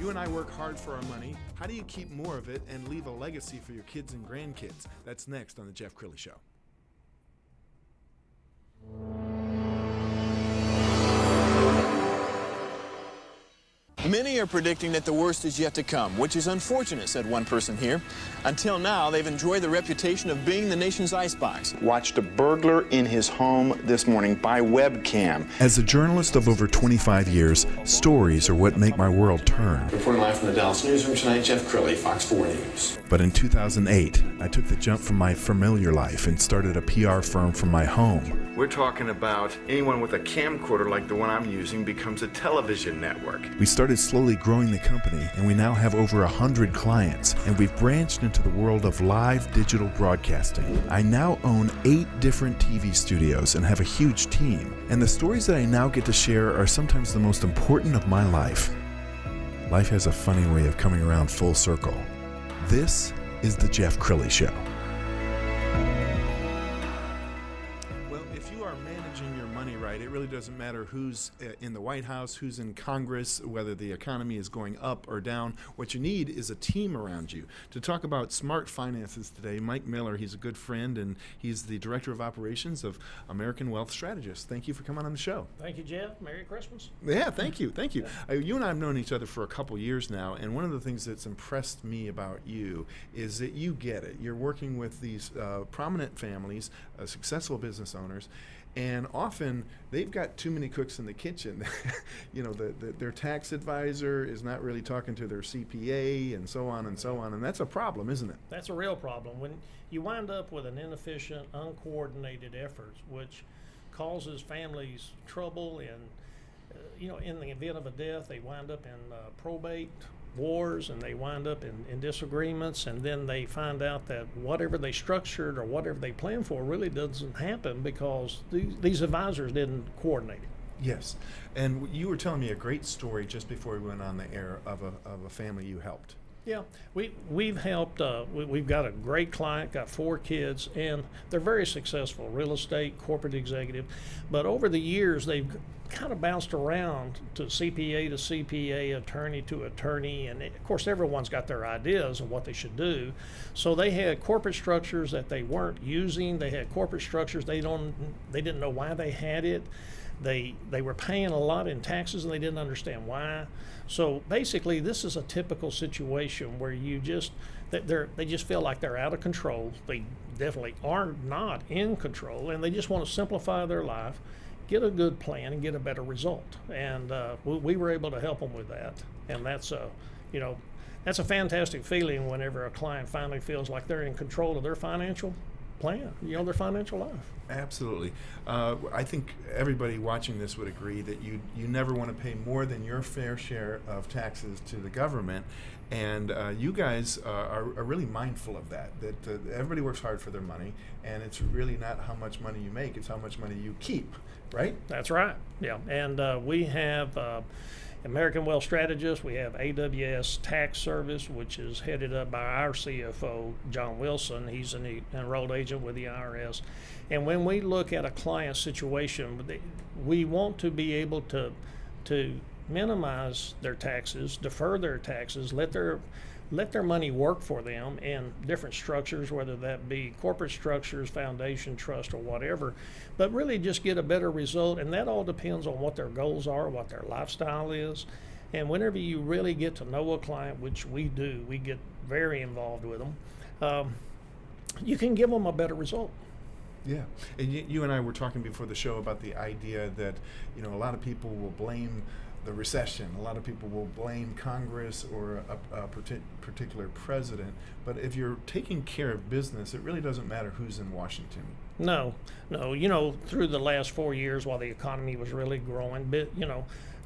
You and I work hard for our money. How do you keep more of it and leave a legacy for your kids and grandkids? That's next on The Jeff Crilley Show. Many are predicting that the worst is yet to come, which is unfortunate, said one person here. Until now, they've enjoyed the reputation of being the nation's icebox. Watched a burglar in his home this morning by webcam. As a journalist of over 25 years, stories are what make my world turn. Reporting live from the Dallas newsroom tonight, Jeff Crilley, Fox 4 News. But in 2008, I took the jump from my familiar life and started a PR firm from my home. We're talking about anyone with a camcorder like the one I'm using becomes a television network. We started slowly growing the company, and we now have over 100 clients, and we've branched into the world of live digital broadcasting. I now own 8 different TV studios and have a huge team, and the stories that I now get to share are sometimes the most important of my life. Life has a funny way of coming around full circle. This is The Jeff Crilley Show. It really doesn't matter who's in the White House, who's in Congress, whether the economy is going up or down. What you need is a team around you. To talk about smart finances today, Mike Miller, he's a good friend, and he's the Director of Operations of American Wealth Strategist. Thank you for coming on the show. Thank you, Jeff. Merry Christmas. Yeah, thank you. Thank you. You and I have known each other for a couple years now, and one of the things that's impressed me about you is that you get it. You're working with these prominent families, successful business owners, and often they've got too many cooks in the kitchen. You know, their tax advisor is not really talking to their CPA and so on and so on. And that's a problem, isn't it? That's a real problem. When you wind up with an inefficient, uncoordinated effort, which causes families trouble, and in the event of a death, they wind up in probate wars, and they wind up in disagreements, and then they find out that whatever they structured or whatever they planned for really doesn't happen because these advisors didn't coordinate it. Yes, and you were telling me a great story just before we went on the air of a family you helped. Yeah, we've helped. We've got a great client, got 4 kids, and they're very successful, real estate, corporate executive. But over the years, they've kind of bounced around to CPA to CPA, attorney to attorney, and of course, everyone's got their ideas of what they should do. So they had corporate structures that they weren't using. They had corporate structures they didn't know why they had it. They were paying a lot in taxes and they didn't understand why. So basically, this is a typical situation where they just feel like they're out of control. They definitely are not in control, and they just want to simplify their life, get a good plan, and get a better result. And we were able to help them with that. And that's a fantastic feeling whenever a client finally feels like they're in control of their financial plan, their financial life. Absolutely. I think everybody watching this would agree that you never want to pay more than your fair share of taxes to the government, and you guys are really mindful of that everybody works hard for their money, and it's really not how much money you make, it's how much money you keep, right? That's right, yeah. And we have American Wealth Strategist. We have AWS Tax Service, which is headed up by our CFO, John Wilson. He's an enrolled agent with the IRS. And when we look at a client situation, we want to be able to minimize their taxes, defer their taxes, let their money work for them in different structures, whether that be corporate structures, foundation, trust, or whatever, but really just get a better result. And that all depends on what their goals are, what their lifestyle is. And whenever you really get to know a client, which we do, we get very involved with them, you can give them a better result. Yeah, and you and I were talking before the show about the idea that a lot of people will blame the recession. A lot of people will blame Congress or a particular president. But if you're taking care of business, it really doesn't matter who's in Washington. No. Through the last 4 years, while the economy was really growing,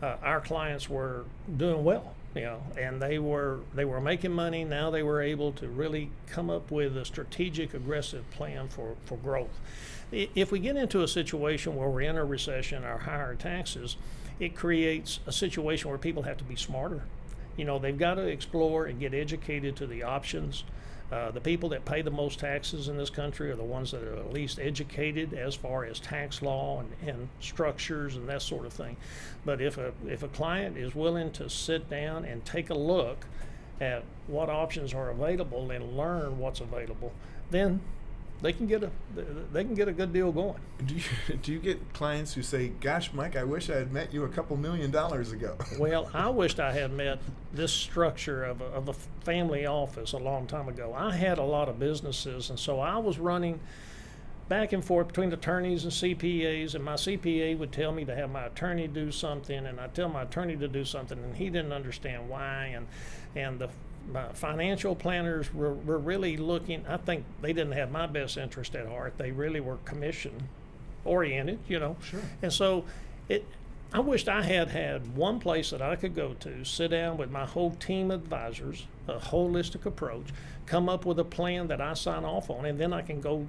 our clients were doing well. And they were making money. Now they were able to really come up with a strategic, aggressive plan for growth. If we get into a situation where we're in a recession or higher taxes, it creates a situation where people have to be smarter. They've got to explore and get educated to the options. The people that pay the most taxes in this country are the ones that are the least educated as far as tax law and structures and that sort of thing. But if a client is willing to sit down and take a look at what options are available and learn what's available, then they can get a good deal going. Do you get clients who say, "Gosh, Mike, I wish I had met you a couple $1 million ago"? Well, I wished I had met this structure of a family office a long time ago. I had a lot of businesses, and so I was running back and forth between attorneys and CPAs, and my CPA would tell me to have my attorney do something, and I'd tell my attorney to do something, and he didn't understand why, and my financial planners were really looking. I think they didn't have my best interest at heart. They really were commission oriented, Sure. And so I wished I had one place that I could go to, sit down with my whole team of advisors, a holistic approach, come up with a plan that I sign off on, and then I can go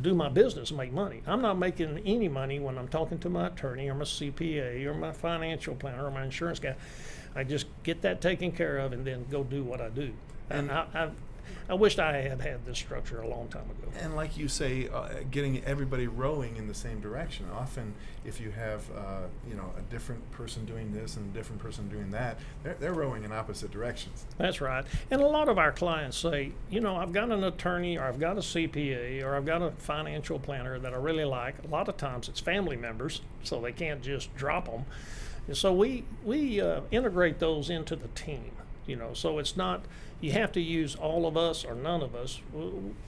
do my business and make money. I'm not making any money when I'm talking to my attorney or my CPA or my financial planner or my insurance guy. I just get that taken care of and then go do what I do. And I wished I had this structure a long time ago. And like you say, getting everybody rowing in the same direction. Often, if you have a different person doing this and a different person doing that, they're rowing in opposite directions. That's right. And a lot of our clients say, I've got an attorney or I've got a CPA or I've got a financial planner that I really like. A lot of times it's family members, so they can't just drop them. And so we integrate those into the team. So it's not you have to use all of us or none of us.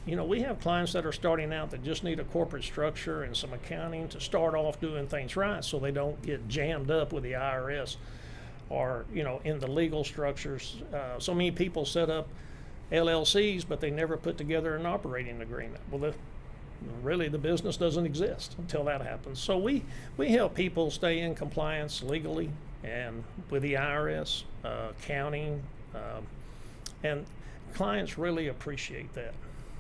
We have clients that are starting out that just need a corporate structure and some accounting to start off doing things right, so they don't get jammed up with the IRS or in the legal structures. So many people set up LLCs, but they never put together an operating agreement. Well, really the business doesn't exist until that happens. So we help people stay in compliance legally and with the IRS, accounting, and clients really appreciate that.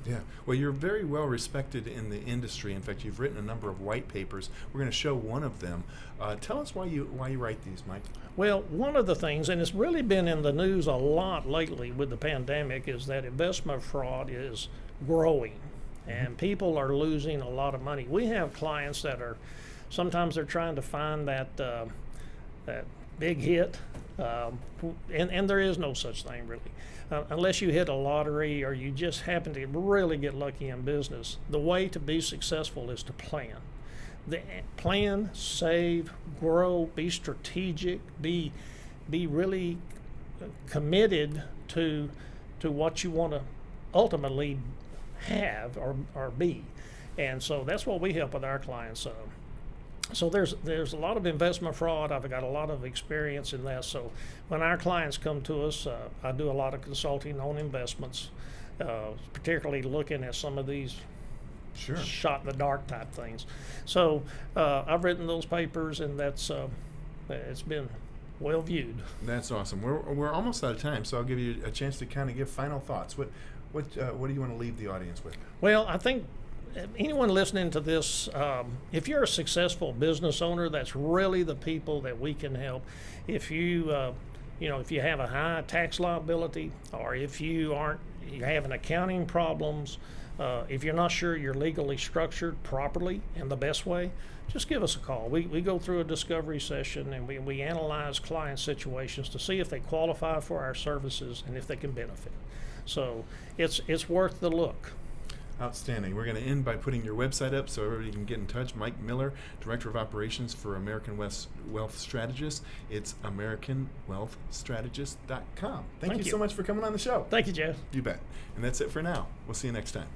Yeah, well, you're very well respected in the industry. In fact, you've written a number of white papers. We're going to show one of them. Tell us why you write these, Mike. Well, one of the things, and it's really been in the news a lot lately with the pandemic, is that investment fraud is growing, and people are losing a lot of money. We have clients that sometimes they're trying to find that big hit, and there is no such thing really. Unless you hit a lottery or you just happen to really get lucky in business, the way to be successful is to plan. Plan, save, grow, be strategic, be really committed to what you want to ultimately have or be. And so that's what we help with our clients. So there's a lot of investment fraud. I've got a lot of experience in that. So when our clients come to us, I do a lot of consulting on investments, particularly looking at some of these shot in the dark type things. So I've written those papers, and that's it's been well viewed. That's awesome. We're almost out of time, so I'll give you a chance to kind of give final thoughts. What do you want to leave the audience with? Well, I think anyone listening to this, if you're a successful business owner, that's really the people that we can help. If you have a high tax liability, or if you're having accounting problems, if you're not sure you're legally structured properly and the best way, just give us a call. We go through a discovery session, and we analyze client situations to see if they qualify for our services and if they can benefit. So it's worth the look. Outstanding. We're going to end by putting your website up so everybody can get in touch. Mike Miller, Director of Operations for American Wealth Strategist. It's AmericanWealthStrategist.com. Thank you so much for coming on the show. Thank you, Jeff. You bet. And that's it for now. We'll see you next time.